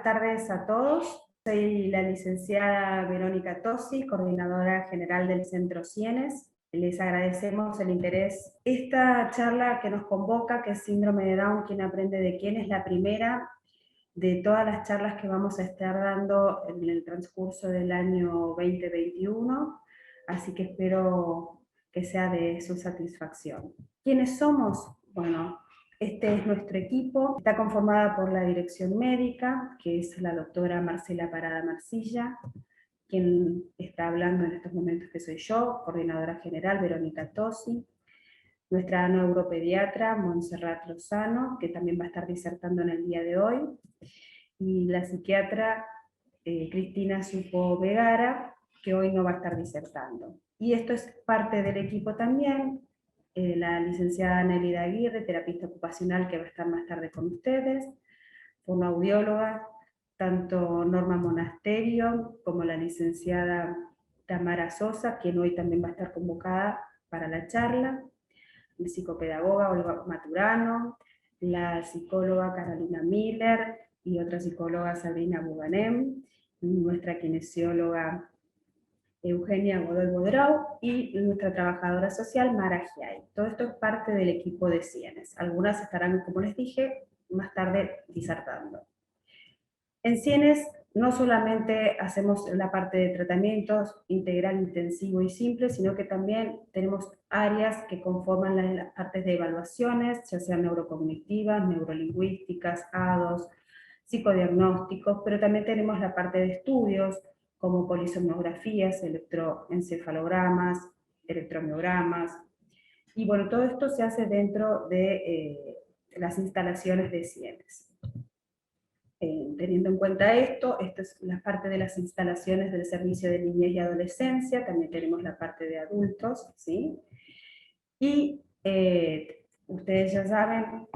Buenas tardes a todos. Soy la licenciada Verónica Tosi, coordinadora general del Centro Sienes. Les agradecemos el interés. Esta charla que nos convoca, que es Síndrome de Down, ¿Quién aprende de quién?, es la primera de todas las charlas que vamos a estar dando en el transcurso del año 2021, así que espero que sea de su satisfacción. ¿Quiénes somos? Bueno, este es nuestro equipo. Está conformada por la dirección médica, que es la doctora Marcela Parada Marcilla, quien está hablando en estos momentos, que soy yo, coordinadora general Verónica Tosi, nuestra neuropediatra Montserrat Lozano, que también va a estar disertando en el día de hoy, y la psiquiatra Cristina Supo Vegara, que hoy no va a estar disertando. Y esto es parte del equipo también, la licenciada Nélida Aguirre, terapista ocupacional, que va a estar más tarde con ustedes, fonoaudióloga, tanto Norma Monasterio como la licenciada Tamara Sosa, quien hoy también va a estar convocada para la charla, la psicopedagoga Olga Maturano, la psicóloga Carolina Miller y otra psicóloga Sabrina Buganem, nuestra kinesióloga Eugenia Godoy Bodrau y nuestra trabajadora social Mara Giay. Todo esto es parte del equipo de Sienes. Algunas estarán, como les dije, más tarde disertando. En Sienes no solamente hacemos la parte de tratamientos integral, intensivo y simple, sino que también tenemos áreas que conforman las partes de evaluaciones, ya sean neurocognitivas, neurolingüísticas, ADOS, psicodiagnósticos, pero también tenemos la parte de estudios, como polisomnografías, electroencefalogramas, electromiogramas, y bueno, todo esto se hace dentro de las instalaciones de Sienes. Teniendo en cuenta esto es la parte de las instalaciones del servicio de niñez y adolescencia, también tenemos la parte de adultos, ¿sí? Y ustedes ya saben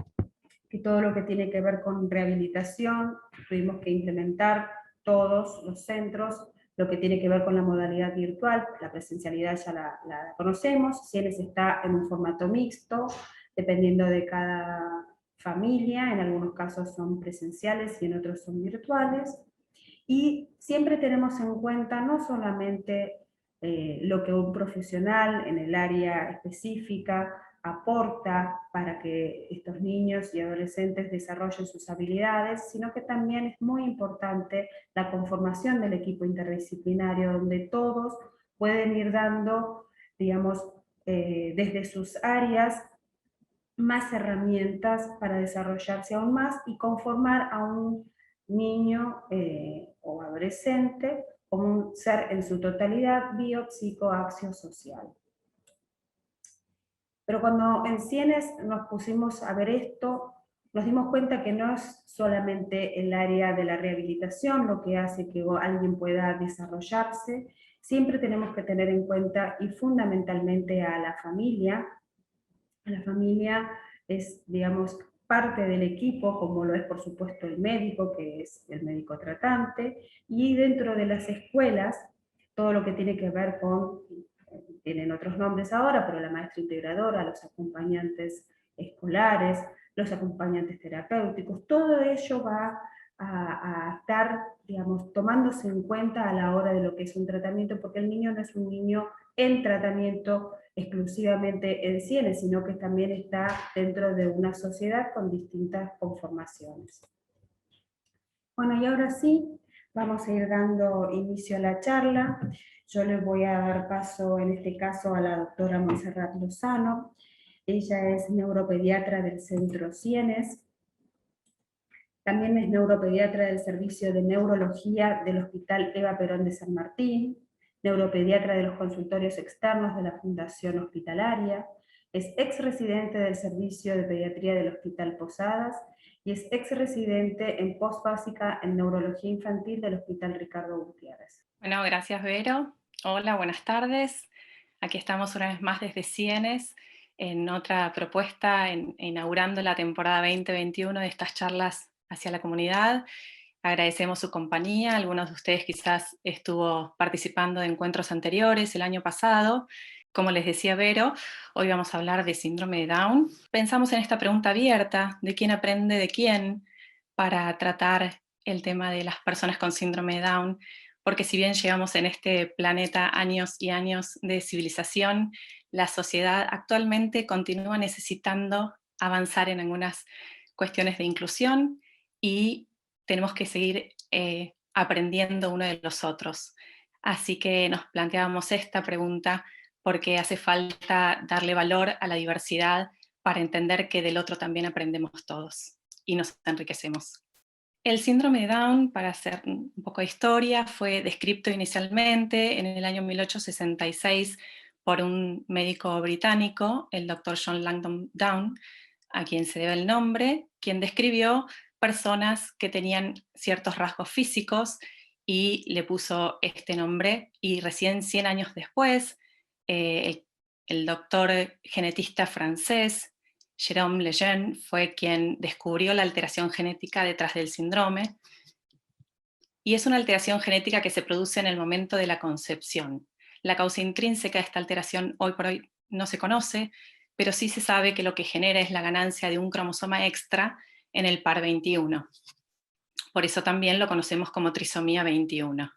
que todo lo que tiene que ver con rehabilitación, tuvimos que implementar todos los centros, lo que tiene que ver con la modalidad virtual, la presencialidad ya la conocemos, Sienes está en un formato mixto, dependiendo de cada familia, en algunos casos son presenciales y en otros son virtuales, y siempre tenemos en cuenta no solamente lo que un profesional en el área específica aporta para que estos niños y adolescentes desarrollen sus habilidades, sino que también es muy importante la conformación del equipo interdisciplinario, donde todos pueden ir dando, digamos, desde sus áreas, más herramientas para desarrollarse aún más y conformar a un niño o adolescente como un ser en su totalidad bio, psico, axio, social. Pero cuando en Sienes nos pusimos a ver esto, nos dimos cuenta que no es solamente el área de la rehabilitación lo que hace que alguien pueda desarrollarse, siempre tenemos que tener en cuenta y fundamentalmente a la familia. La familia es, digamos, parte del equipo, como lo es por supuesto el médico, que es el médico tratante, y dentro de las escuelas, todo lo que tiene que ver con, tienen otros nombres ahora, pero la maestra integradora, los acompañantes escolares, los acompañantes terapéuticos, todo ello va a estar, digamos, tomándose en cuenta a la hora de lo que es un tratamiento, porque el niño no es un niño en tratamiento exclusivamente en Sienes, sino que también está dentro de una sociedad con distintas conformaciones. Bueno, y ahora sí, vamos a ir dando inicio a la charla. Yo les voy a dar paso, en este caso, a la doctora Montserrat Lozano. Ella es neuropediatra del Centro Sienes. También es neuropediatra del Servicio de Neurología del Hospital Eva Perón de San Martín, neuropediatra de los consultorios externos de la Fundación Hospitalaria, es ex-residente del Servicio de Pediatría del Hospital Posadas y es ex-residente en postbásica en Neurología Infantil del Hospital Ricardo Gutiérrez. Bueno, gracias Vero. Hola, buenas tardes. Aquí estamos una vez más desde Sienes en otra propuesta, inaugurando la temporada 2021 de estas charlas hacia la comunidad. Agradecemos su compañía. Algunos de ustedes quizás estuvo participando de encuentros anteriores el año pasado. Como les decía Vero, hoy vamos a hablar de síndrome de Down. Pensamos en esta pregunta abierta de quién aprende de quién para tratar el tema de las personas con síndrome de Down, porque si bien llevamos en este planeta años y años de civilización, la sociedad actualmente continúa necesitando avanzar en algunas cuestiones de inclusión y tenemos que seguir aprendiendo uno de los otros. Así que nos planteábamos esta pregunta porque hace falta darle valor a la diversidad para entender que del otro también aprendemos todos y nos enriquecemos. El síndrome de Down, para hacer un poco de historia, fue descrito inicialmente en el año 1866 por un médico británico, el doctor John Langdon Down, a quien se debe el nombre, quien describió personas que tenían ciertos rasgos físicos y le puso este nombre, y recién 100 años después, el doctor genetista francés Jérôme Lejeune fue quien descubrió la alteración genética detrás del síndrome, y es una alteración genética que se produce en el momento de la concepción. La causa intrínseca de esta alteración hoy por hoy no se conoce, pero sí se sabe que lo que genera es la ganancia de un cromosoma extra en el par 21. Por eso también lo conocemos como trisomía 21.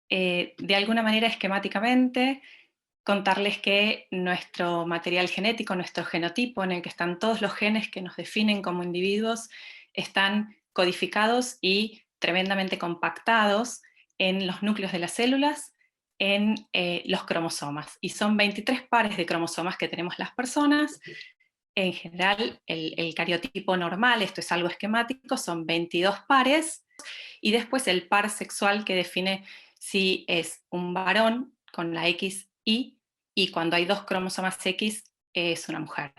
De alguna manera, esquemáticamente, contarles que nuestro material genético, nuestro genotipo, en el que están todos los genes que nos definen como individuos, están codificados y tremendamente compactados en los núcleos de las células, en los cromosomas. Y son 23 pares de cromosomas que tenemos las personas. En general, el cariotipo normal, esto es algo esquemático, son 22 pares, y después el par sexual que define si es un varón con la XY, y cuando hay dos cromosomas X es una mujer.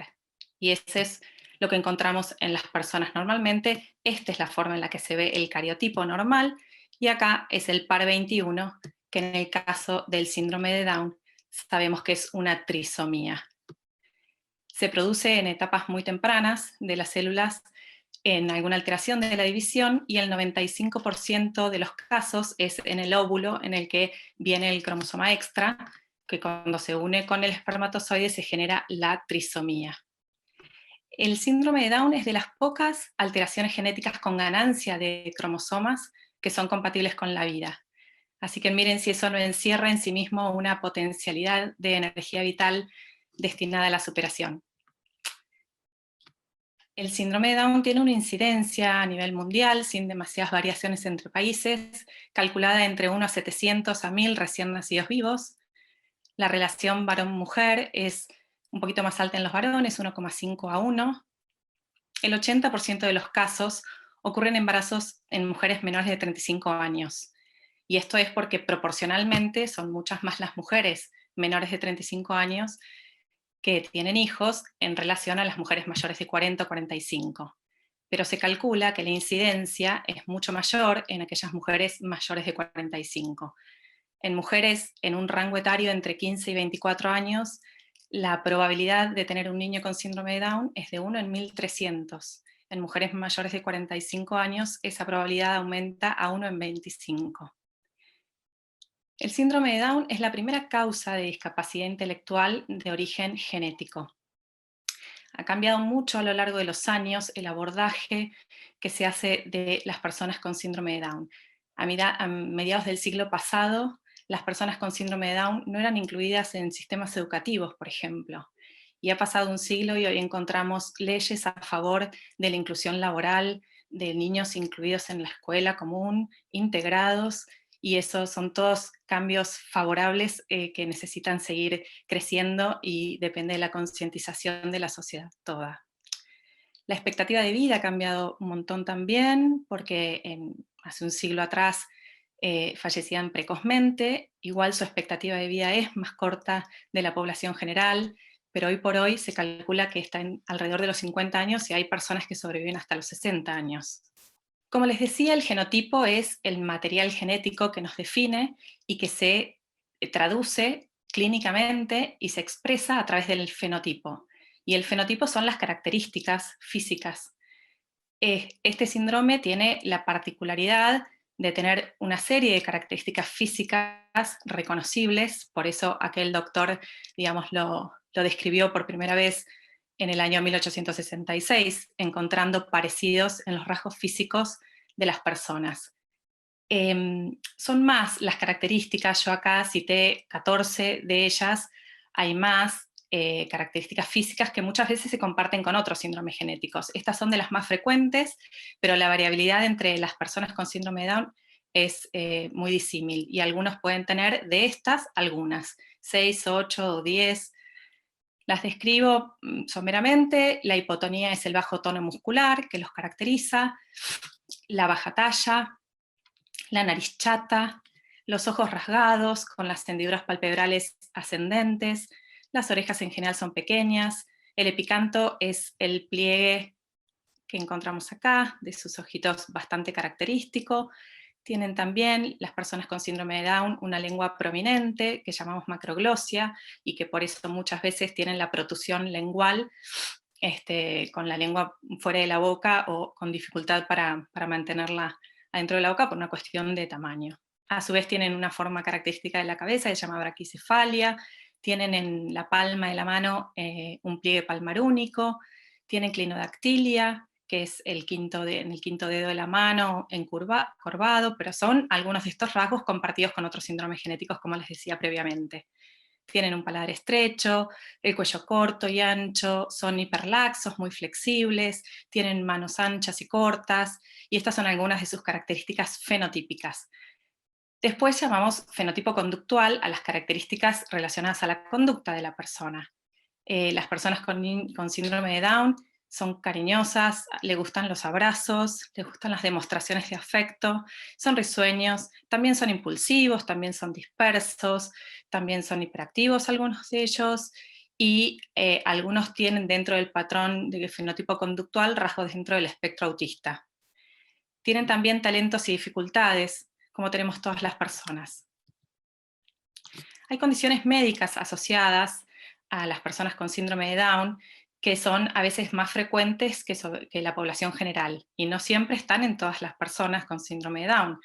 Y ese es lo que encontramos en las personas normalmente. Esta es la forma en la que se ve el cariotipo normal, y acá es el par 21, que en el caso del síndrome de Down sabemos que es una trisomía. Se produce en etapas muy tempranas de las células, en alguna alteración de la división, y el 95% de los casos es en el óvulo, en el que viene el cromosoma extra, que cuando se une con el espermatozoide se genera la trisomía. El síndrome de Down es de las pocas alteraciones genéticas con ganancia de cromosomas que son compatibles con la vida. Así que miren si eso no encierra en sí mismo una potencialidad de energía vital destinada a la superación. El síndrome de Down tiene una incidencia a nivel mundial, sin demasiadas variaciones entre países, calculada entre 1 a 700 a 1000 recién nacidos vivos. La relación varón-mujer es un poquito más alta en los varones, 1,5 a 1. El 80% de los casos ocurren embarazos en mujeres menores de 35 años. Y esto es porque proporcionalmente son muchas más las mujeres menores de 35 años que tienen hijos en relación a las mujeres mayores de 40 o 45. Pero se calcula que la incidencia es mucho mayor en aquellas mujeres mayores de 45. En mujeres en un rango etario entre 15 y 24 años, la probabilidad de tener un niño con síndrome de Down es de 1 en 1300. En mujeres mayores de 45 años, esa probabilidad aumenta a 1 en 25. El síndrome de Down es la primera causa de discapacidad intelectual de origen genético. Ha cambiado mucho a lo largo de los años el abordaje que se hace de las personas con síndrome de Down. A mediados del siglo pasado, las personas con síndrome de Down no eran incluidas en sistemas educativos, por ejemplo. Y ha pasado un siglo y hoy encontramos leyes a favor de la inclusión laboral, de niños incluidos en la escuela común, integrados, y esos son todos cambios favorables que necesitan seguir creciendo, y depende de la concientización de la sociedad toda. La expectativa de vida ha cambiado un montón también, porque hace un siglo atrás fallecían precozmente. Igual su expectativa de vida es más corta de la población general, pero hoy por hoy se calcula que está alrededor de los 50 años, y hay personas que sobreviven hasta los 60 años. Como les decía, el genotipo es el material genético que nos define y que se traduce clínicamente y se expresa a través del fenotipo. Y el fenotipo son las características físicas. Este síndrome tiene la particularidad de tener una serie de características físicas reconocibles, por eso aquel doctor, digamos, lo describió por primera vez en el año 1866, encontrando parecidos en los rasgos físicos de las personas. Son más las características, yo acá cité 14 de ellas, hay más características físicas que muchas veces se comparten con otros síndromes genéticos. Estas son de las más frecuentes, pero la variabilidad entre las personas con síndrome de Down es muy disímil, y algunos pueden tener de estas algunas, 6, 8 o 10. Las describo someramente. La hipotonía es el bajo tono muscular que los caracteriza, la baja talla, la nariz chata, los ojos rasgados con las hendiduras palpebrales ascendentes, las orejas en general son pequeñas, el epicanto es el pliegue que encontramos acá, de sus ojitos bastante característico. Tienen también las personas con síndrome de Down una lengua prominente, que llamamos macroglosia, y que por eso muchas veces tienen la protusión lengual, con la lengua fuera de la boca o con dificultad para mantenerla adentro de la boca por una cuestión de tamaño. A su vez tienen una forma característica de la cabeza que se llama braquicefalia, tienen en la palma de la mano un pliegue palmar único, tienen clinodactilia, que es en el quinto dedo de la mano encorvado, pero son algunos de estos rasgos compartidos con otros síndromes genéticos, como les decía previamente. Tienen un paladar estrecho, el cuello corto y ancho, son hiperlaxos, muy flexibles, tienen manos anchas y cortas, y estas son algunas de sus características fenotípicas. Después llamamos fenotipo conductual a las características relacionadas a la conducta de la persona. Las personas con síndrome de Down son cariñosas, le gustan los abrazos, les gustan las demostraciones de afecto, son risueños, también son impulsivos, también son dispersos, también son hiperactivos algunos de ellos, y algunos tienen dentro del patrón de fenotipo conductual rasgos dentro del espectro autista. Tienen también talentos y dificultades, como tenemos todas las personas. Hay condiciones médicas asociadas a las personas con síndrome de Down que son a veces más frecuentes que la población general, y no siempre están en todas las personas con síndrome de Down.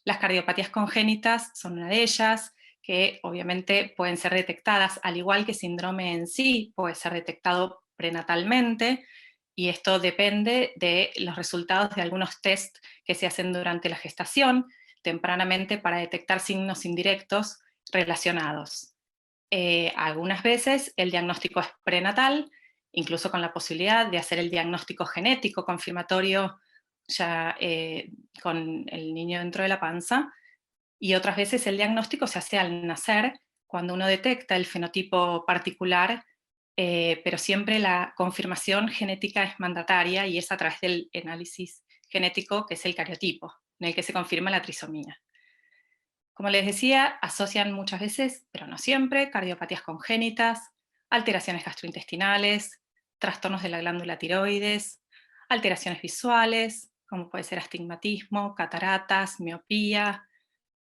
Las cardiopatías congénitas son una de ellas, que obviamente pueden ser detectadas, al igual que síndrome en sí puede ser detectado prenatalmente, y esto depende de los resultados de algunos test que se hacen durante la gestación, tempranamente, para detectar signos indirectos relacionados. Algunas veces el diagnóstico es prenatal, incluso con la posibilidad de hacer el diagnóstico genético confirmatorio ya con el niño dentro de la panza, y otras veces el diagnóstico se hace al nacer, cuando uno detecta el fenotipo particular, pero siempre la confirmación genética es mandataria, y es a través del análisis genético, que es el cariotipo, en el que se confirma la trisomía. Como les decía, asocian muchas veces, pero no siempre, cardiopatías congénitas, alteraciones gastrointestinales, trastornos de la glándula tiroides, alteraciones visuales, como puede ser astigmatismo, cataratas, miopía,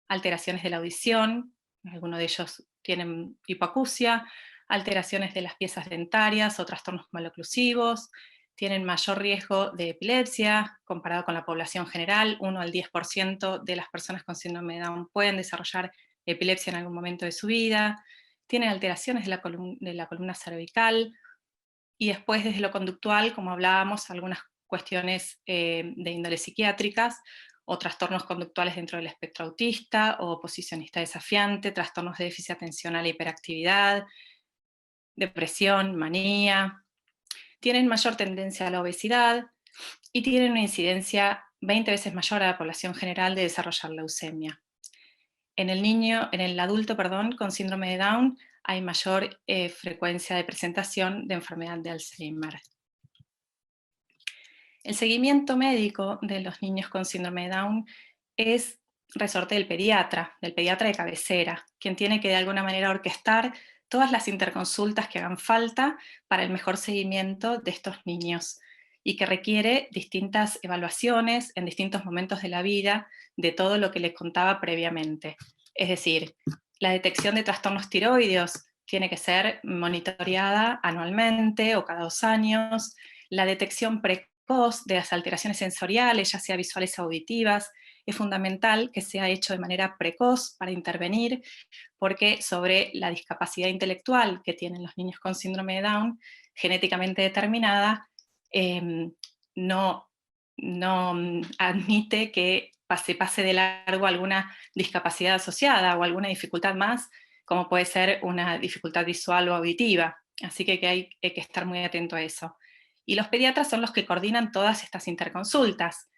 alteraciones de la audición, algunos de ellos tienen hipoacusia, alteraciones de las piezas dentarias o trastornos maloclusivos, tienen mayor riesgo de epilepsia comparado con la población general. 1 al 10% de las personas con síndrome de Down pueden desarrollar epilepsia en algún momento de su vida, tienen alteraciones de la columna cervical, y después desde lo conductual, como hablábamos, algunas cuestiones de índole psiquiátricas, o trastornos conductuales dentro del espectro autista, o oposicionista desafiante, trastornos de déficit atencional e hiperactividad, depresión, manía. Tienen mayor tendencia a la obesidad y tienen una incidencia 20 veces mayor a la población general de desarrollar leucemia. En el adulto, con síndrome de Down hay mayor frecuencia de presentación de enfermedad de Alzheimer. El seguimiento médico de los niños con síndrome de Down es resorte del pediatra de cabecera, quien tiene que de alguna manera orquestar todas las interconsultas que hagan falta para el mejor seguimiento de estos niños, y que requiere distintas evaluaciones en distintos momentos de la vida de todo lo que les contaba previamente. Es decir, la detección de trastornos tiroideos tiene que ser monitoreada anualmente o cada 2 años, la detección precoz de las alteraciones sensoriales, ya sea visuales o auditivas, es fundamental que sea hecho de manera precoz para intervenir, porque sobre la discapacidad intelectual que tienen los niños con síndrome de Down genéticamente determinada, no admite que se pase de largo alguna discapacidad asociada o alguna dificultad más, como puede ser una dificultad visual o auditiva. Así que hay que estar muy atento a eso. Y los pediatras son los que coordinan todas estas interconsultas.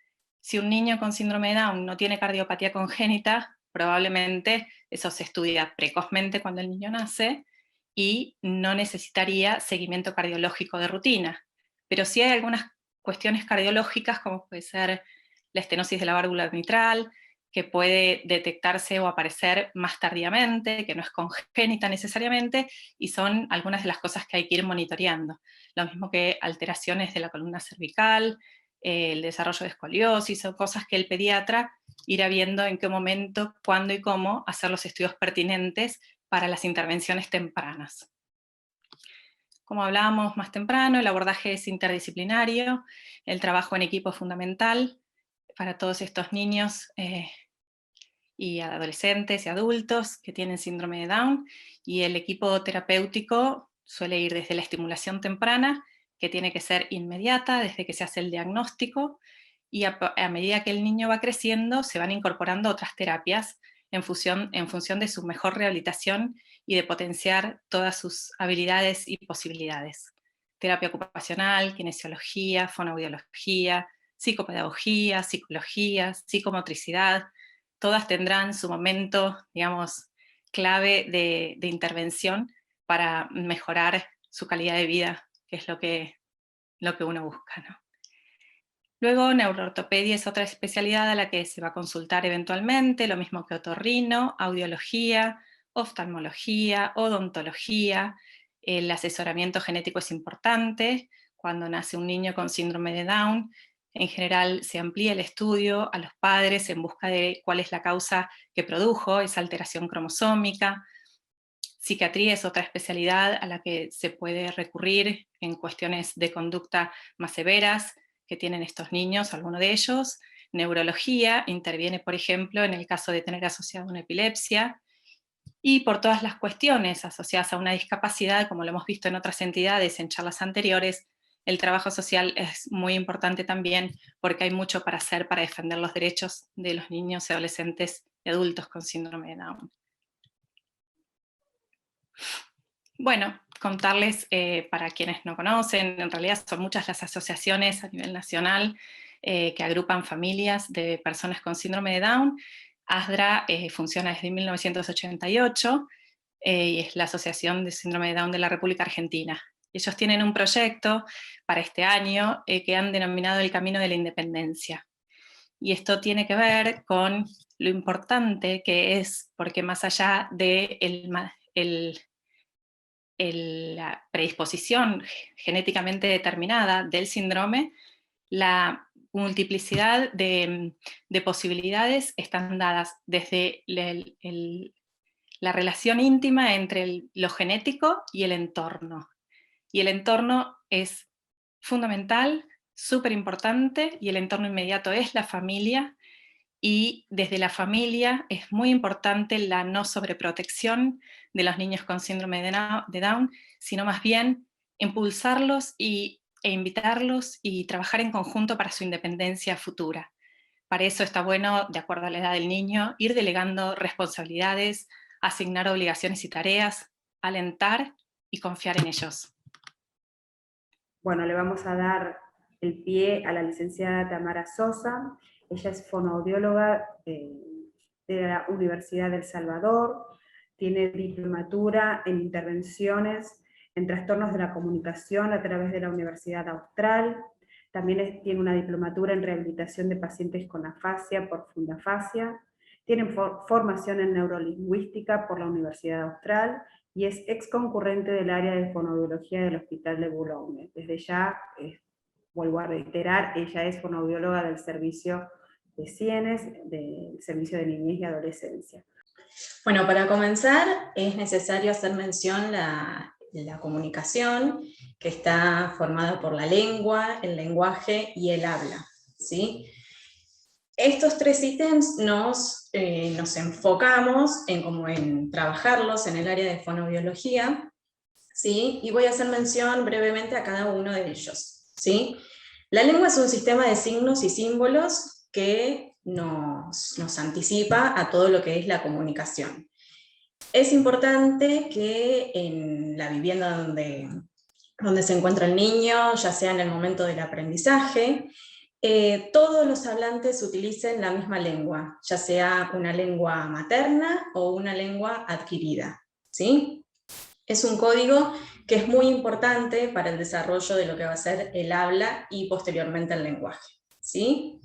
Si un niño con síndrome de Down no tiene cardiopatía congénita, probablemente eso se estudia precozmente cuando el niño nace y no necesitaría seguimiento cardiológico de rutina. Pero sí hay algunas cuestiones cardiológicas, como puede ser la estenosis de la válvula mitral, que puede detectarse o aparecer más tardíamente, que no es congénita necesariamente, y son algunas de las cosas que hay que ir monitoreando. Lo mismo que alteraciones de la columna cervical, el desarrollo de escoliosis, son cosas que el pediatra irá viendo en qué momento, cuándo y cómo hacer los estudios pertinentes para las intervenciones tempranas. Como hablábamos más temprano, el abordaje es interdisciplinario, el trabajo en equipo es fundamental para todos estos niños y adolescentes y adultos que tienen síndrome de Down, y el equipo terapéutico suele ir desde la estimulación temprana, que tiene que ser inmediata, desde que se hace el diagnóstico, y a medida que el niño va creciendo se van incorporando otras terapias en función de su mejor rehabilitación y de potenciar todas sus habilidades y posibilidades. Terapia ocupacional, kinesiología, fonoaudiología, psicopedagogía, psicología, psicomotricidad, todas tendrán su momento, digamos, clave de intervención para mejorar su calidad de vida, que es lo que uno busca, ¿no? Luego, neuroortopedia es otra especialidad a la que se va a consultar eventualmente, lo mismo que otorrino, audiología, oftalmología, odontología. El asesoramiento genético es importante. Cuando nace un niño con síndrome de Down, en general se amplía el estudio a los padres en busca de cuál es la causa que produjo esa alteración cromosómica. Psiquiatría es otra especialidad a la que se puede recurrir en cuestiones de conducta más severas que tienen estos niños, algunos de ellos. Neurología interviene, por ejemplo, en el caso de tener asociada una epilepsia, y por todas las cuestiones asociadas a una discapacidad, como lo hemos visto en otras entidades en charlas anteriores, el trabajo social es muy importante también porque hay mucho para hacer para defender los derechos de los niños, adolescentes y adultos con síndrome de Down. Bueno, contarles, para quienes no conocen, en realidad son muchas las asociaciones a nivel nacional que agrupan familias de personas con síndrome de Down. ASDRA funciona desde 1988 y es la Asociación de Síndrome de Down de la República Argentina. Ellos tienen un proyecto para este año que han denominado el Camino de la Independencia. Y esto tiene que ver con lo importante que es, porque más allá de la predisposición genéticamente determinada del síndrome, la multiplicidad de posibilidades están dadas desde la relación íntima entre lo genético y el entorno. Y el entorno es fundamental, súper importante, y el entorno inmediato es la familia, y desde la familia es muy importante la no sobreprotección de los niños con síndrome de Down, sino más bien impulsarlos e invitarlos y trabajar en conjunto para su independencia futura. Para eso está bueno, de acuerdo a la edad del niño, ir delegando responsabilidades, asignar obligaciones y tareas, alentar y confiar en ellos. Bueno, le vamos a dar el pie a la licenciada Tamara Sosa. Ella es fonoaudióloga de la Universidad del Salvador, tiene diplomatura en intervenciones en trastornos de la comunicación a través de la Universidad Austral, también tiene una diplomatura en rehabilitación de pacientes con afasia por Fundafasia, tiene formación en neurolingüística por la Universidad Austral, y es ex concurrente del área de fonoaudiología del Hospital de Boulogne. Desde ya, vuelvo a reiterar, ella es fonoaudióloga del servicio de Sienes, del servicio de niñez y adolescencia. Bueno, para comenzar es necesario hacer mención la comunicación, que está formada por la lengua, el lenguaje y el habla, ¿sí? Estos tres ítems nos enfocamos en trabajarlos en el área de fonoaudiología, ¿sí? Y voy a hacer mención brevemente a cada uno de ellos, ¿sí? La lengua es un sistema de signos y símbolos que nos anticipa a todo lo que es la comunicación. Es importante que en la vivienda donde se encuentra el niño, ya sea en el momento del aprendizaje, todos los hablantes utilicen la misma lengua, ya sea una lengua materna o una lengua adquirida, ¿sí? Es un código que es muy importante para el desarrollo de lo que va a ser el habla y posteriormente el lenguaje, ¿sí?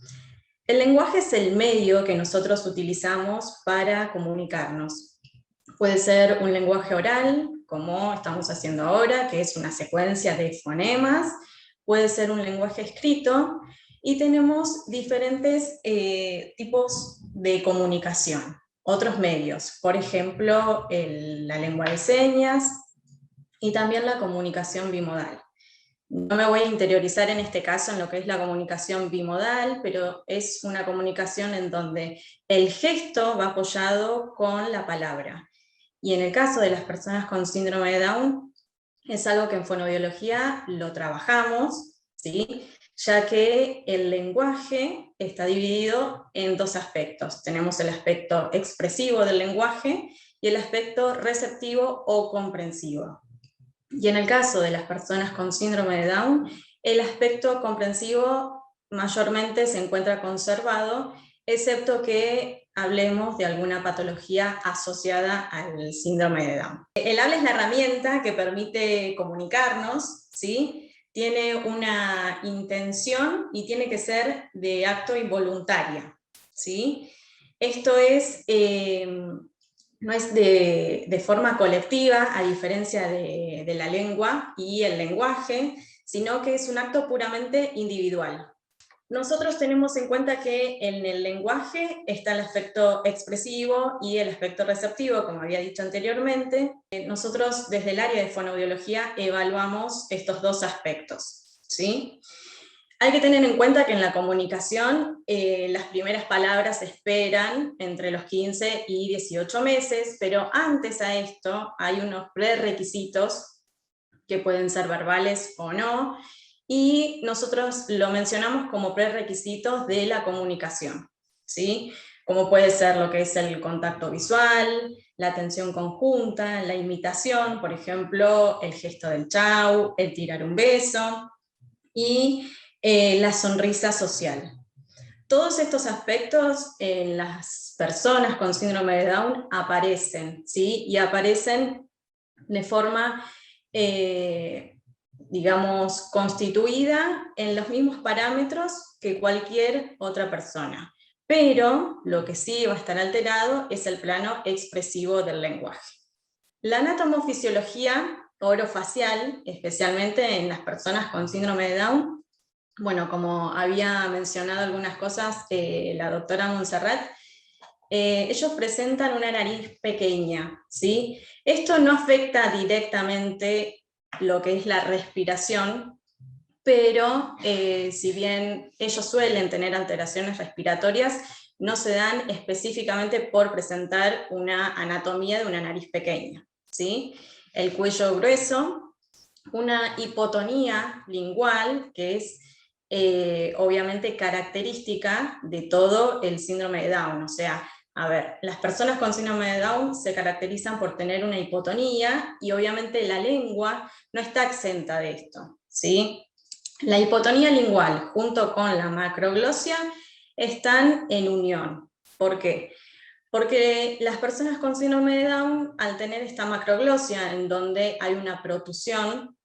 El lenguaje es el medio que nosotros utilizamos para comunicarnos. Puede ser un lenguaje oral, como estamos haciendo ahora, que es una secuencia de fonemas, puede ser un lenguaje escrito, y tenemos diferentes tipos de comunicación, otros medios, por ejemplo, la lengua de señas y también la comunicación bimodal. No me voy a interiorizar en este caso en lo que es la comunicación bimodal, pero es una comunicación en donde el gesto va apoyado con la palabra. Y en el caso de las personas con síndrome de Down, es algo que en fonoaudiología lo trabajamos, ¿sí? Ya que el lenguaje está dividido en dos aspectos. Tenemos el aspecto expresivo del lenguaje y el aspecto receptivo o comprensivo. Y en el caso de las personas con síndrome de Down, el aspecto comprensivo mayormente se encuentra conservado, excepto que hablemos de alguna patología asociada al síndrome de Down. El habla es la herramienta que permite comunicarnos, ¿sí? Tiene una intención y tiene que ser de acto involuntaria, ¿sí? Esto es... no es de forma colectiva, a diferencia de la lengua y el lenguaje, sino que es un acto puramente individual. Nosotros tenemos en cuenta que en el lenguaje está el aspecto expresivo y el aspecto receptivo, como había dicho anteriormente. Nosotros desde el área de fonoaudiología evaluamos estos dos aspectos, ¿sí? Hay que tener en cuenta que en la comunicación las primeras palabras se esperan entre los 15 y 18 meses, pero antes a esto hay unos prerequisitos que pueden ser verbales o no, y nosotros lo mencionamos como prerequisitos de la comunicación, ¿sí? Como puede ser lo que es el contacto visual, la atención conjunta, la imitación, por ejemplo, el gesto del chau, el tirar un beso, y la sonrisa social. Todos estos aspectos en las personas con síndrome de Down aparecen, ¿sí? Y aparecen de forma, digamos, constituida en los mismos parámetros que cualquier otra persona. Pero lo que sí va a estar alterado es el plano expresivo del lenguaje. La anatomofisiología orofacial, especialmente en las personas con síndrome de Down, bueno, como había mencionado algunas cosas la doctora Montserrat, ellos presentan una nariz pequeña, ¿sí? Esto no afecta directamente lo que es la respiración, pero si bien ellos suelen tener alteraciones respiratorias, no se dan específicamente por presentar una anatomía de una nariz pequeña, ¿sí? El cuello grueso, una hipotonía lingual, que es obviamente característica de todo el síndrome de Down. O sea, a ver, las personas con síndrome de Down se caracterizan por tener una hipotonía, y obviamente la lengua no está exenta de esto, ¿sí? La hipotonía lingual junto con la macroglosia están en unión. ¿Por qué? Porque las personas con síndrome de Down, al tener esta macroglosia, en donde hay una protusión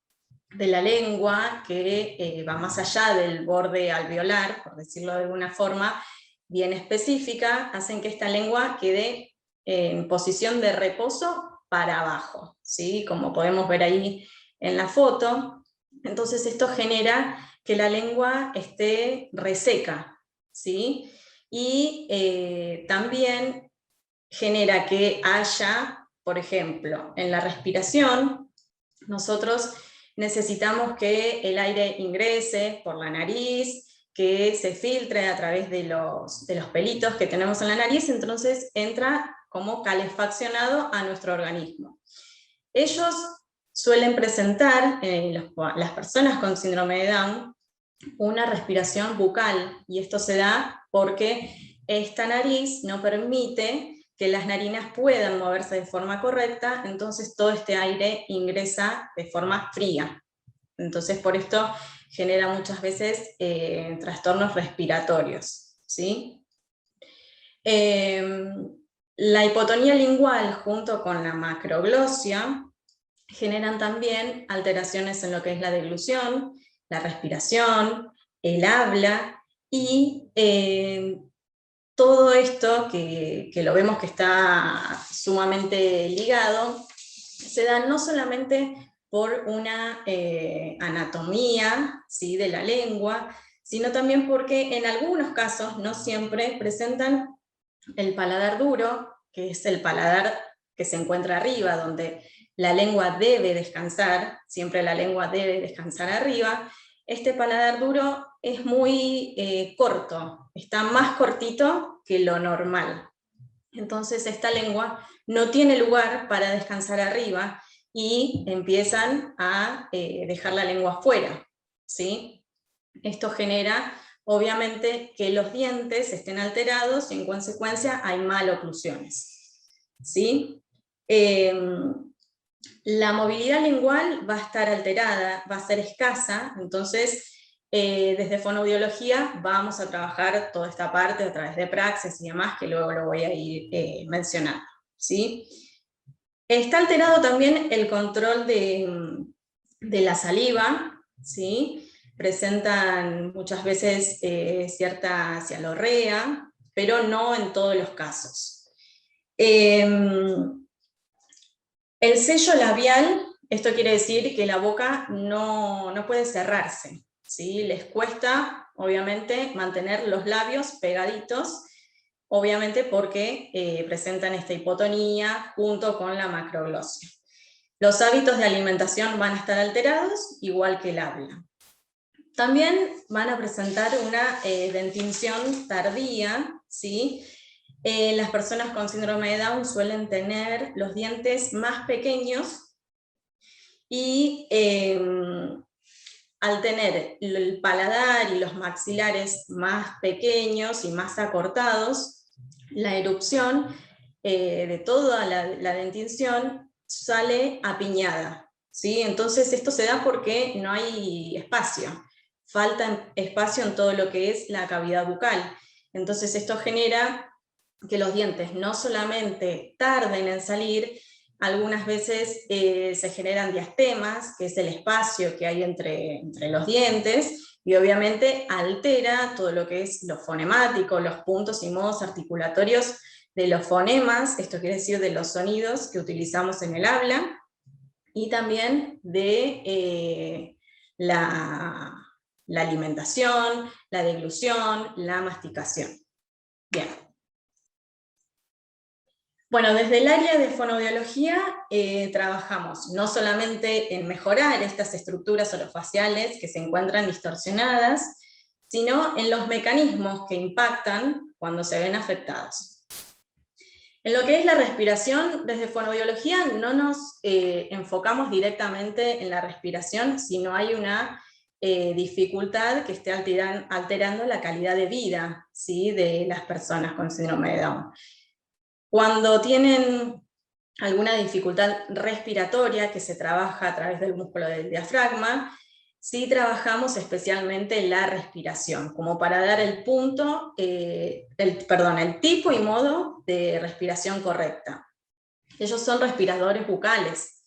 de la lengua que va más allá del borde alveolar, por decirlo de alguna forma bien específica, hacen que esta lengua quede en posición de reposo para abajo, ¿sí? Como podemos ver ahí en la foto. Entonces esto genera que la lengua esté reseca, ¿sí? Y también genera que haya, por ejemplo, en la respiración, nosotros necesitamos que el aire ingrese por la nariz, que se filtre a través de los pelitos que tenemos en la nariz, entonces entra como calefaccionado a nuestro organismo. Ellos suelen presentar, las personas con síndrome de Down, una respiración bucal, y esto se da porque esta nariz no permite que las narinas puedan moverse de forma correcta, entonces todo este aire ingresa de forma fría. Entonces por esto genera muchas veces trastornos respiratorios, ¿sí? La hipotonía lingual junto con la macroglosia generan también alteraciones en lo que es la deglución, la respiración, el habla, y todo esto que lo vemos que está sumamente ligado, se da no solamente por una anatomía, ¿sí?, de la lengua, sino también porque en algunos casos, no siempre, presentan el paladar duro, que es el paladar que se encuentra arriba, donde la lengua debe descansar, siempre la lengua debe descansar arriba. Este paladar duro es muy corto, está más cortito que lo normal. Entonces esta lengua no tiene lugar para descansar arriba y empiezan a dejar la lengua fuera, ¿sí? Esto genera, obviamente, que los dientes estén alterados y en consecuencia hay maloclusiones, ¿sí? La movilidad lingual va a estar alterada, va a ser escasa, entonces desde fonoaudiología vamos a trabajar toda esta parte a través de praxis y demás, que luego lo voy a ir mencionando, ¿sí? Está alterado también el control de la saliva, ¿sí? Presentan muchas veces cierta cialorrea, pero no en todos los casos. El sello labial, esto quiere decir que la boca no puede cerrarse, ¿sí? Les cuesta, obviamente, mantener los labios pegaditos, obviamente porque presentan esta hipotonía junto con la macroglosia. Los hábitos de alimentación van a estar alterados, igual que el habla. También van a presentar una dentición tardía, ¿sí? Las personas con síndrome de Down suelen tener los dientes más pequeños y al tener el paladar y los maxilares más pequeños y más acortados, la erupción de toda la dentición sale apiñada, ¿sí? Entonces esto se da porque no hay espacio, falta espacio en todo lo que es la cavidad bucal. Entonces esto genera que los dientes no solamente tarden en salir, algunas veces se generan diastemas, que es el espacio que hay entre los dientes, y obviamente altera todo lo que es lo fonemático, los puntos y modos articulatorios de los fonemas, esto quiere decir de los sonidos que utilizamos en el habla, y también de la alimentación, la deglución, la masticación. Bien. Bueno, desde el área de fonoaudiología trabajamos no solamente en mejorar estas estructuras orofaciales que se encuentran distorsionadas, sino en los mecanismos que impactan cuando se ven afectados. En lo que es la respiración, desde fonoaudiología no nos enfocamos directamente en la respiración, sino hay una dificultad que esté alterando la calidad de vida, ¿sí?, de las personas con síndrome de Down. Cuando tienen alguna dificultad respiratoria que se trabaja a través del músculo del diafragma, sí trabajamos especialmente la respiración, como para dar el punto, el tipo y modo de respiración correcta. Ellos son respiradores bucales,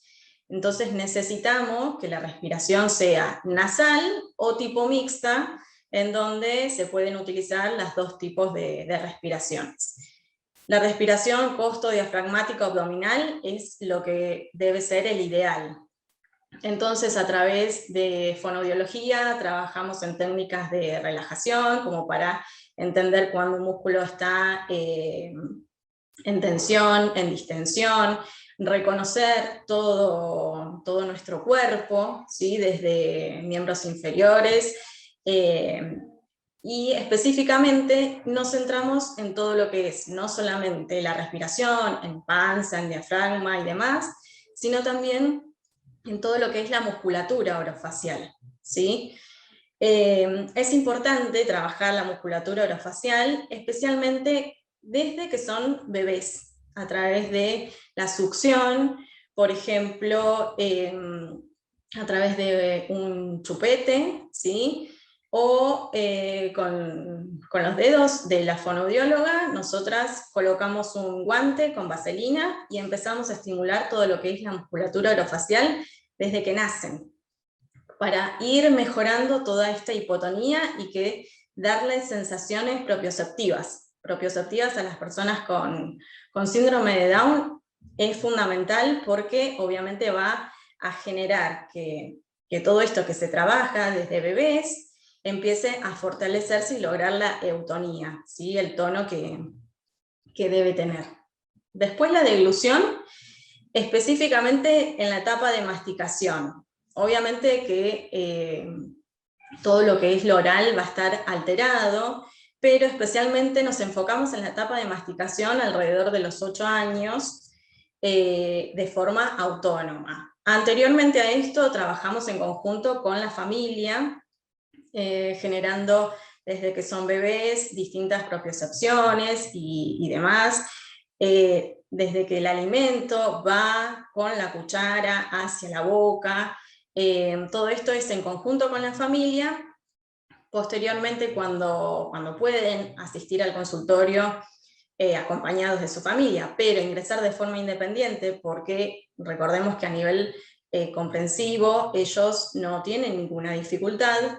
entonces necesitamos que la respiración sea nasal o tipo mixta, en donde se pueden utilizar los dos tipos de respiraciones. La respiración costo-diafragmática abdominal es lo que debe ser el ideal. Entonces, a través de fonoaudiología trabajamos en técnicas de relajación, como para entender cuándo un músculo está en tensión, en distensión, reconocer todo nuestro cuerpo, ¿sí?, desde miembros inferiores, y específicamente nos centramos en todo lo que es no solamente la respiración, en panza, en diafragma y demás, sino también en todo lo que es la musculatura orofacial, ¿sí? Es importante trabajar la musculatura orofacial, especialmente desde que son bebés, a través de la succión, por ejemplo, a través de un chupete, ¿sí? O con los dedos de la fonoaudióloga, nosotras colocamos un guante con vaselina y empezamos a estimular todo lo que es la musculatura orofacial desde que nacen, para ir mejorando toda esta hipotonía y que darle sensaciones propioceptivas a las personas con síndrome de Down es fundamental, porque obviamente va a generar que todo esto que se trabaja desde bebés empiece a fortalecerse y lograr la eutonía, ¿sí? El tono que debe tener. Después la deglución, específicamente en la etapa de masticación. Obviamente que todo lo que es lo oral va a estar alterado, pero especialmente nos enfocamos en la etapa de masticación alrededor de los 8 años, de forma autónoma. Anteriormente a esto trabajamos en conjunto con la familia, generando desde que son bebés distintas propiocepciones y demás, desde que el alimento va con la cuchara hacia la boca, todo esto es en conjunto con la familia. Posteriormente, cuando pueden asistir al consultorio acompañados de su familia, pero ingresar de forma independiente, porque recordemos que a nivel comprensivo ellos no tienen ninguna dificultad,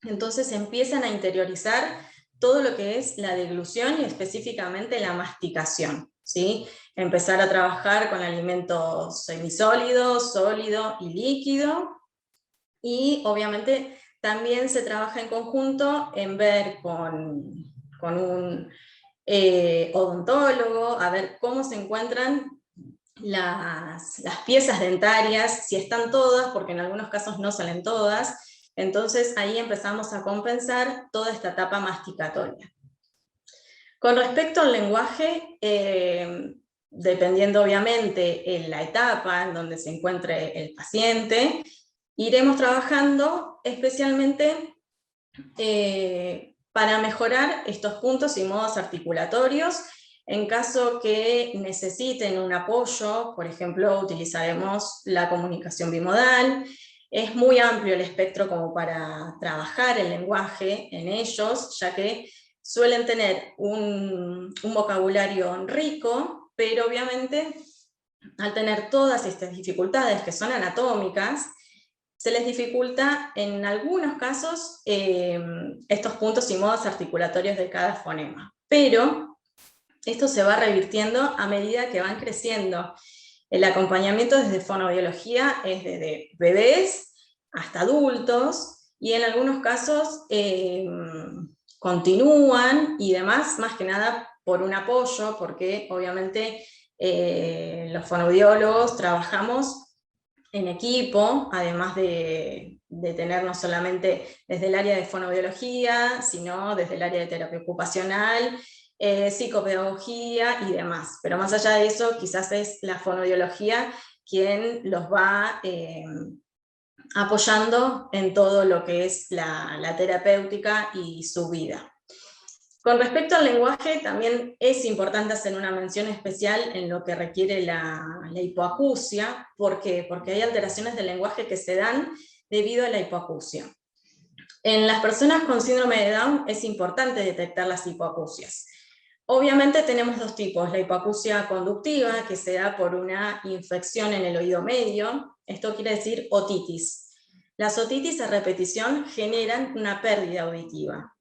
entonces empiezan a interiorizar todo lo que es la deglución y específicamente la masticación, ¿sí? Empezar a trabajar con alimentos semisólidos, sólido y líquido, y obviamente también se trabaja en conjunto en ver con un odontólogo, a ver cómo se encuentran las piezas dentarias, si están todas, porque en algunos casos no salen todas. Entonces ahí empezamos a compensar toda esta etapa masticatoria. Con respecto al lenguaje, dependiendo obviamente en la etapa en donde se encuentre el paciente, iremos trabajando especialmente para mejorar estos puntos y modos articulatorios. En caso que necesiten un apoyo, por ejemplo, utilizaremos la comunicación bimodal. Es muy amplio el espectro como para trabajar el lenguaje en ellos, ya que suelen tener un vocabulario rico, pero obviamente al tener todas estas dificultades que son anatómicas, se les dificulta en algunos casos estos puntos y modos articulatorios de cada fonema. Pero esto se va revirtiendo a medida que van creciendo. El acompañamiento desde fonoaudiología es desde bebés hasta adultos, y en algunos casos continúan y demás, más que nada por un apoyo, porque obviamente los fonoaudiólogos trabajamos en equipo, además de tener no solamente desde el área de fonoaudiología, sino desde el área de terapia ocupacional, psicopedagogía y demás. Pero más allá de eso, quizás es la fonoaudiología quien los va apoyando en todo lo que es la terapéutica y su vida. Con respecto al lenguaje, también es importante hacer una mención especial en lo que requiere la hipoacusia. ¿Por qué? Porque hay alteraciones del lenguaje que se dan debido a la hipoacusia. En las personas con síndrome de Down es importante detectar las hipoacusias. Obviamente tenemos dos tipos: la hipoacusia conductiva, que se da por una infección en el oído medio, esto quiere decir otitis. Las otitis a repetición generan una pérdida auditiva.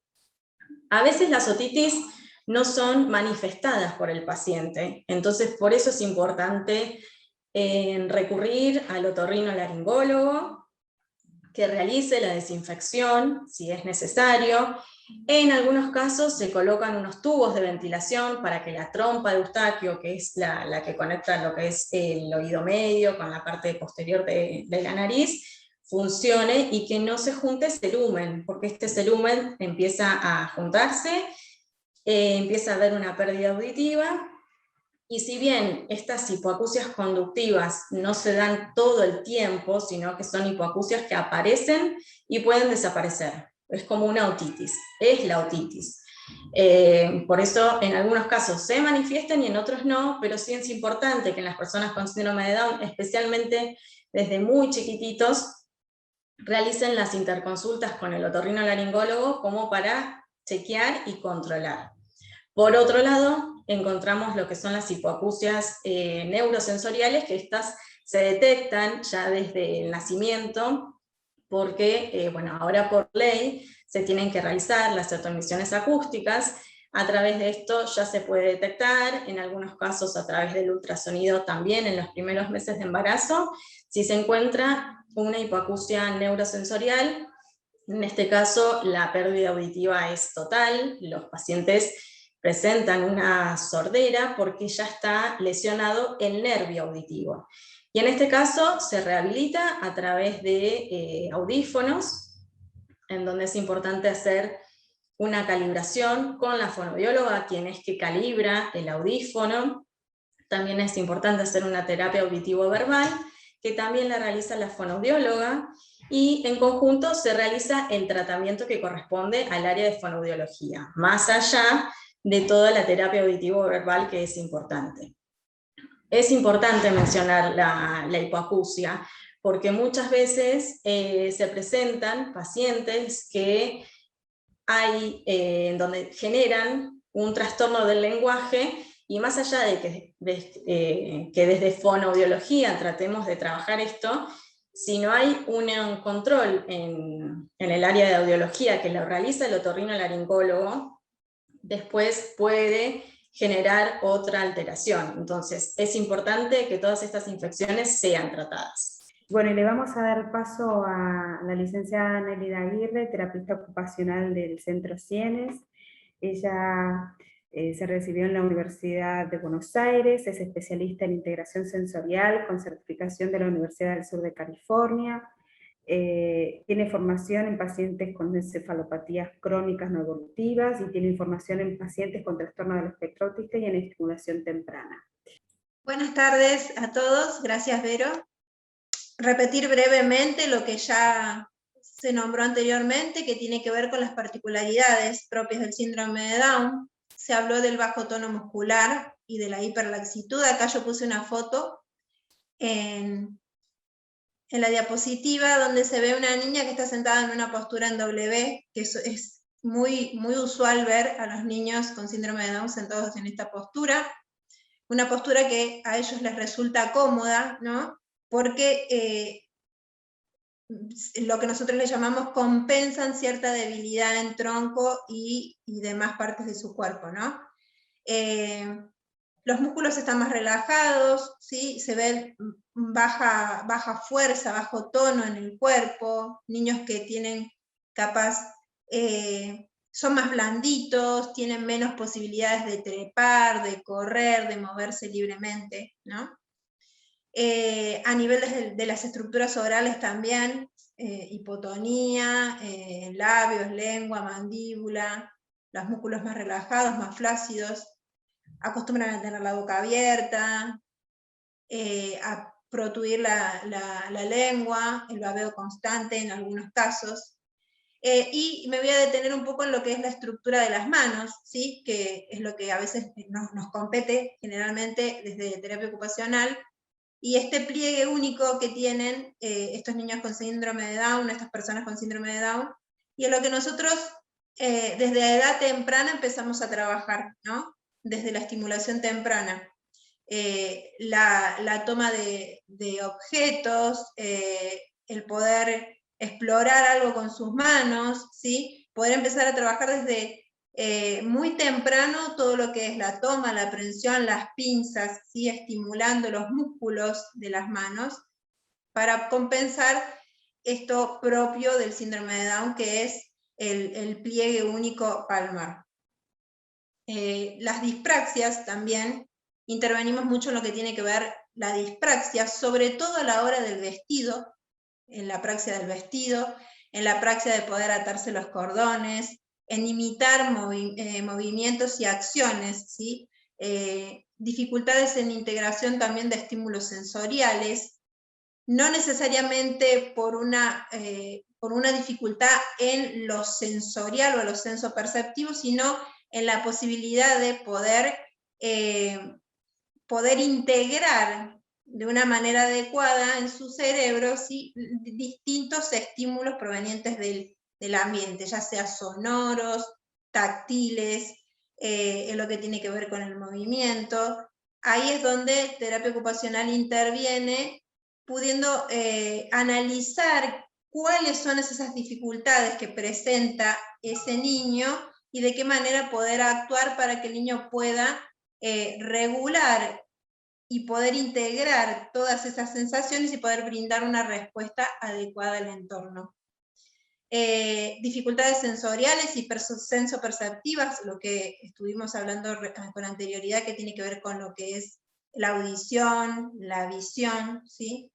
A veces las otitis no son manifestadas por el paciente, entonces por eso es importante recurrir al otorrinolaringólogo, que realice la desinfección si es necesario. En algunos casos se colocan unos tubos de ventilación para que la trompa de Eustaquio, que es la que conecta lo que es el oído medio con la parte posterior de la nariz, funcione y que no se junte cerumen, porque este cerumen empieza a juntarse, empieza a haber una pérdida auditiva Y si bien estas hipoacusias conductivas no se dan todo el tiempo, sino que son hipoacusias que aparecen y pueden desaparecer. Es como una otitis, es la otitis. Por eso en algunos casos se manifiestan y en otros no, pero sí es importante que en las personas con síndrome de Down, especialmente desde muy chiquititos, realicen las interconsultas con el otorrinolaringólogo como para chequear y controlar. Por otro lado, encontramos lo que son las hipoacusias neurosensoriales, que estas se detectan ya desde el nacimiento, porque bueno, ahora por ley se tienen que realizar las autoemisiones acústicas. A través de esto ya se puede detectar, en algunos casos a través del ultrasonido también en los primeros meses de embarazo, si se encuentra una hipoacusia neurosensorial. En este caso la pérdida auditiva es total, los pacientes presentan una sordera porque ya está lesionado el nervio auditivo. Y en este caso se rehabilita a través de audífonos, en donde es importante hacer una calibración con la fonoaudióloga, quien es que calibra el audífono. También es importante hacer una terapia auditivo-verbal, que también la realiza la fonoaudióloga, y en conjunto se realiza el tratamiento que corresponde al área de fonoaudiología, más allá de toda la terapia auditivo-verbal, que es importante. Es importante mencionar la hipoacusia, porque muchas veces se presentan pacientes que hay, donde generan un trastorno del lenguaje, y más allá de que desde fonoaudiología tratemos de trabajar esto, si no hay un control en el área de audiología que lo realiza el otorrinolaringólogo, después puede generar otra alteración. Entonces es importante que todas estas infecciones sean tratadas. Bueno, y le vamos a dar paso a la licenciada Nélida Aguirre, terapista ocupacional del Centro Sienes. Ella se recibió en la Universidad de Buenos Aires, es especialista en integración sensorial con certificación de la Universidad del Sur de California. Tiene formación en pacientes con encefalopatías crónicas no evolutivas y tiene formación en pacientes con trastorno del espectro autista y en estimulación temprana. Buenas tardes a todos, gracias Vero. Repetir brevemente lo que ya se nombró anteriormente, que tiene que ver con las particularidades propias del síndrome de Down. Se habló del bajo tono muscular y de la hiperlaxitud. Acá yo puse una foto en la diapositiva donde se ve una niña que está sentada en una postura en W, que es muy usual ver a los niños con síndrome de Down sentados en esta postura. Una postura que a ellos les resulta cómoda, ¿no? Porque lo que nosotros le llamamos compensan cierta debilidad en tronco y demás partes de su cuerpo, ¿no? Los músculos están más relajados, ¿sí? Se ve baja fuerza, bajo tono en el cuerpo, niños que tienen son más blanditos, tienen menos posibilidades de trepar, de correr, de moverse libremente, ¿no? A nivel de las estructuras orales también, hipotonía, labios, lengua, mandíbula, los músculos más relajados, más flácidos, acostumbran a tener la boca abierta, a protuir la lengua, el babeo constante en algunos casos. Y me voy a detener un poco en lo que es la estructura de las manos, ¿sí? Que es lo que a veces nos compete generalmente desde terapia ocupacional, y este pliegue único que tienen estos niños con síndrome de Down, estas personas con síndrome de Down, y es lo que nosotros desde edad temprana empezamos a trabajar, ¿no? Desde la estimulación temprana. La toma de objetos, el poder explorar algo con sus manos, ¿sí? Poder empezar a trabajar desde muy temprano todo lo que es la toma, la aprehensión, las pinzas, ¿sí? Estimulando los músculos de las manos para compensar esto propio del síndrome de Down, que es el pliegue único palmar. Las dispraxias también, intervenimos mucho en lo que tiene que ver la dispraxia, sobre todo a la hora del vestido, en la praxia del vestido, en la praxia de poder atarse los cordones, en imitar movimientos y acciones, ¿sí? dificultades en integración también de estímulos sensoriales, no necesariamente por una dificultad en lo sensorial o en lo sensoperceptivo, sino en la posibilidad de poder integrar de una manera adecuada en su cerebro, ¿sí?, distintos estímulos provenientes del ambiente, ya sea sonoros, táctiles, en lo que tiene que ver con el movimiento. Ahí es donde terapia ocupacional interviene, pudiendo analizar cuáles son esas dificultades que presenta ese niño y de qué manera poder actuar para que el niño pueda regular y poder integrar todas esas sensaciones y poder brindar una respuesta adecuada al entorno. Dificultades sensoriales y sensoperceptivas, lo que estuvimos hablando con anterioridad, que tiene que ver con lo que es la audición, la visión, ¿sí?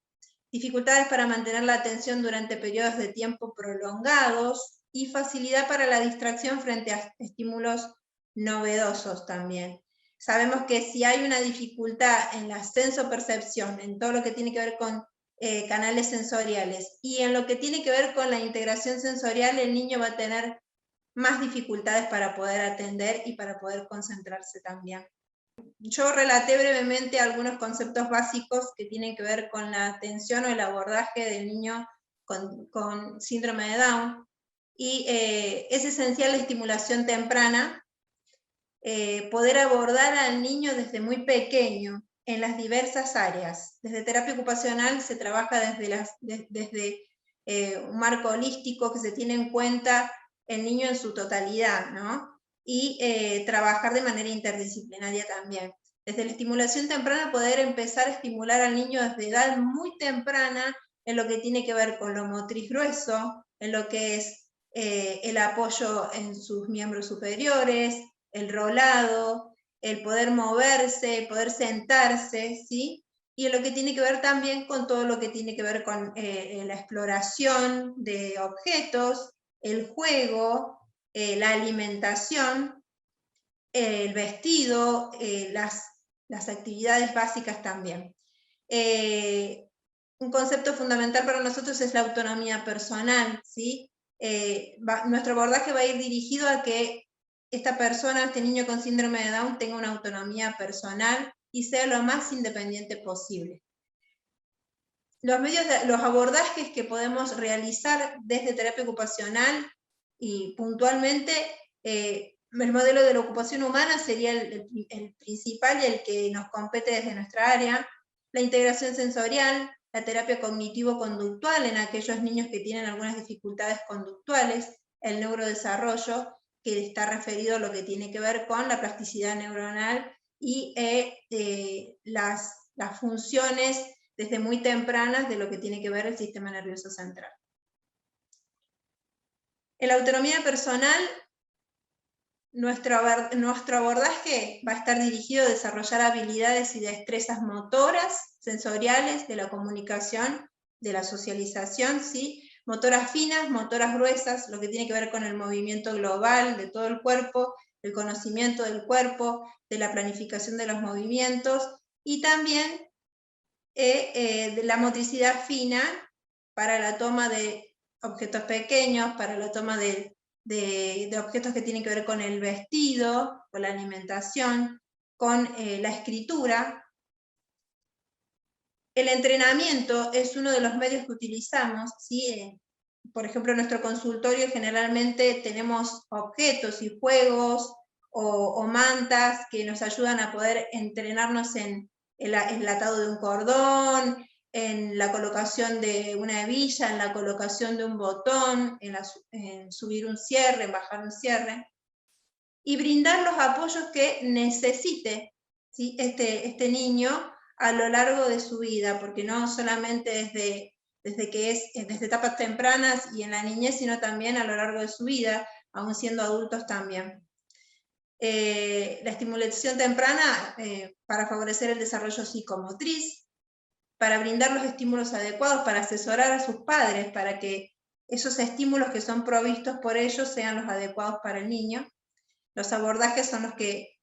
Dificultades para mantener la atención durante periodos de tiempo prolongados y facilidad para la distracción frente a estímulos novedosos también. Sabemos que si hay una dificultad en la sensopercepción, en todo lo que tiene que ver con canales sensoriales, y en lo que tiene que ver con la integración sensorial, el niño va a tener más dificultades para poder atender y para poder concentrarse también. Yo relaté brevemente algunos conceptos básicos que tienen que ver con la atención o el abordaje del niño con síndrome de Down, y es esencial la estimulación temprana, poder abordar al niño desde muy pequeño, en las diversas áreas. Desde terapia ocupacional se trabaja desde un marco holístico que se tiene en cuenta el niño en su totalidad, ¿no? Y trabajar de manera interdisciplinaria también. Desde la estimulación temprana, poder empezar a estimular al niño desde edad muy temprana en lo que tiene que ver con lo motriz grueso, en lo que es el apoyo en sus miembros superiores, el rolado, el poder moverse, el poder sentarse, ¿sí? Y en lo que tiene que ver también con todo lo que tiene que ver con la exploración de objetos, el juego, la alimentación, el vestido, las actividades básicas también. Un concepto fundamental para nosotros es la autonomía personal, ¿sí? Nuestro abordaje va a ir dirigido a que esta persona, este niño con síndrome de Down, tenga una autonomía personal y sea lo más independiente posible. Los abordajes que podemos realizar desde terapia ocupacional y puntualmente, el modelo de la ocupación humana sería el principal y el que nos compete desde nuestra área, la integración sensorial, la terapia cognitivo-conductual en aquellos niños que tienen algunas dificultades conductuales, el neurodesarrollo, que está referido a lo que tiene que ver con la plasticidad neuronal y las funciones desde muy tempranas de lo que tiene que ver el sistema nervioso central. En la autonomía personal, nuestro abordaje va a estar dirigido a desarrollar habilidades y destrezas motoras, sensoriales, de la comunicación, de la socialización, ¿sí? Motoras finas, motoras gruesas, lo que tiene que ver con el movimiento global de todo el cuerpo, el conocimiento del cuerpo, de la planificación de los movimientos, y también de la motricidad fina para la toma de objetos pequeños, para la toma de objetos que tienen que ver con el vestido, con la alimentación, con la escritura. El entrenamiento es uno de los medios que utilizamos, ¿sí? Por ejemplo, en nuestro consultorio generalmente tenemos objetos y juegos o mantas que nos ayudan a poder entrenarnos en el atado de un cordón, en la colocación de una hebilla, en la colocación de un botón, en subir un cierre, en bajar un cierre, y brindar los apoyos que necesite, ¿sí? este niño a lo largo de su vida, porque no solamente desde etapas tempranas y en la niñez, sino también a lo largo de su vida, aún siendo adultos también. La estimulación temprana para favorecer el desarrollo psicomotriz, para brindar los estímulos adecuados, para asesorar a sus padres, para que esos estímulos que son provistos por ellos sean los adecuados para el niño. Los abordajes son los que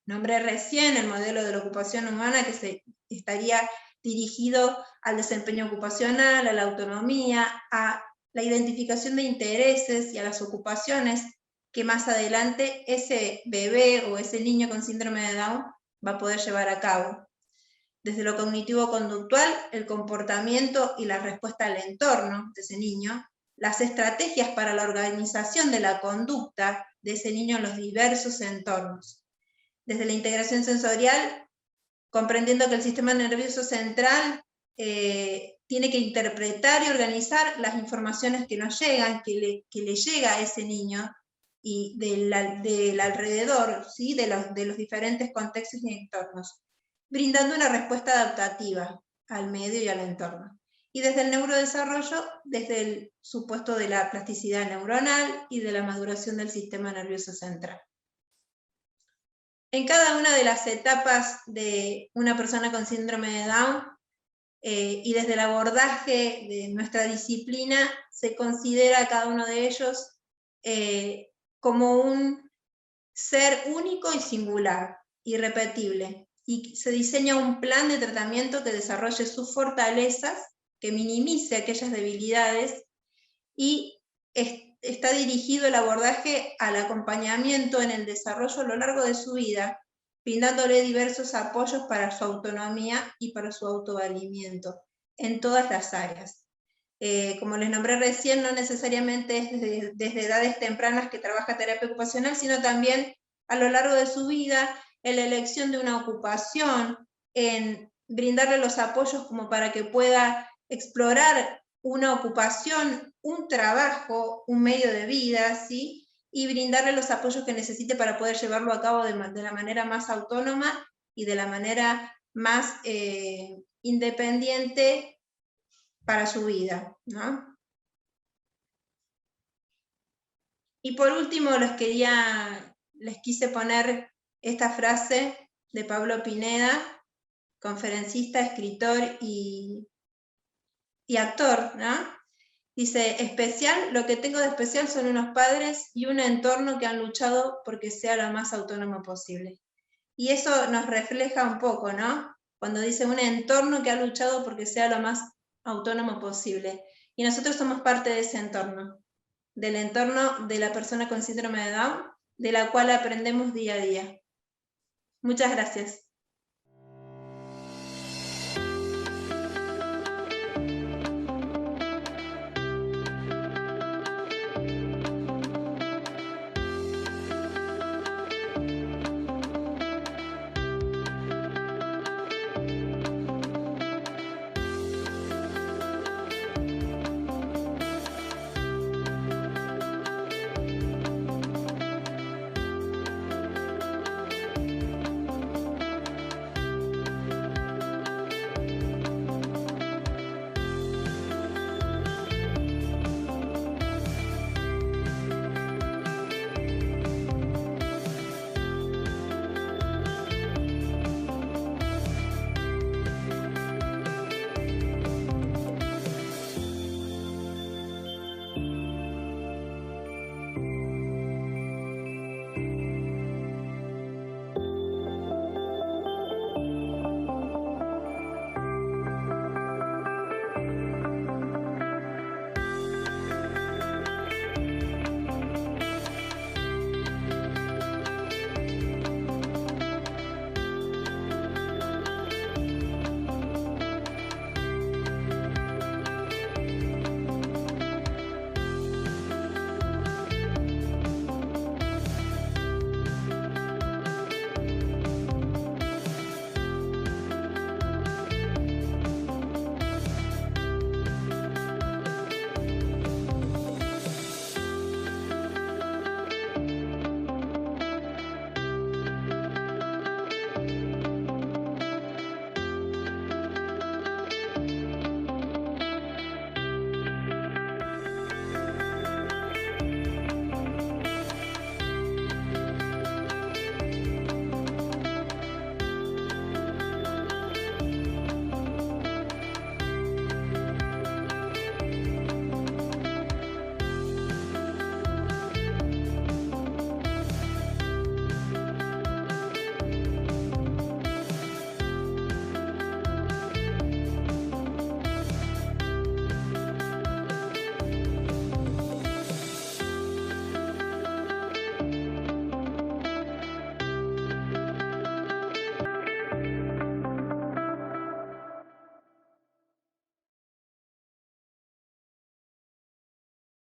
nombré recién, el modelo de la ocupación humana, que estaría dirigido al desempeño ocupacional, a la autonomía, a la identificación de intereses y a las ocupaciones que más adelante ese bebé o ese niño con síndrome de Down va a poder llevar a cabo. Desde lo cognitivo-conductual, el comportamiento y la respuesta al entorno de ese niño, las estrategias para la organización de la conducta de ese niño en los diversos entornos. Desde la integración sensorial, comprendiendo que el sistema nervioso central tiene que interpretar y organizar las informaciones que nos llegan, que le llega a ese niño, y del alrededor, ¿sí? de los diferentes contextos y entornos, brindando una respuesta adaptativa al medio y al entorno. Y desde el neurodesarrollo, desde el supuesto de la plasticidad neuronal y de la maduración del sistema nervioso central. En cada una de las etapas de una persona con síndrome de Down, y desde el abordaje de nuestra disciplina, se considera a cada uno de ellos como un ser único y singular, irrepetible, y se diseña un plan de tratamiento que desarrolle sus fortalezas, que minimice aquellas debilidades, y está dirigido el abordaje al acompañamiento en el desarrollo a lo largo de su vida, brindándole diversos apoyos para su autonomía y para su autovalimiento en todas las áreas. Como les nombré recién, no necesariamente es desde edades tempranas que trabaja terapia ocupacional, sino también a lo largo de su vida, en la elección de una ocupación, en brindarle los apoyos como para que pueda explorar una ocupación, un trabajo, un medio de vida, ¿sí? Y brindarle los apoyos que necesite para poder llevarlo a cabo de la manera más autónoma y de la manera más independiente para su vida, ¿no? Y por último les quise poner esta frase de Pablo Pineda, conferencista, escritor y actor, ¿no? Dice, lo que tengo de especial son unos padres y un entorno que han luchado porque sea lo más autónomo posible. Y eso nos refleja un poco, ¿no? Cuando dice un entorno que ha luchado porque sea lo más autónomo posible. Y nosotros somos parte de ese entorno, del entorno de la persona con síndrome de Down, de la cual aprendemos día a día. Muchas gracias.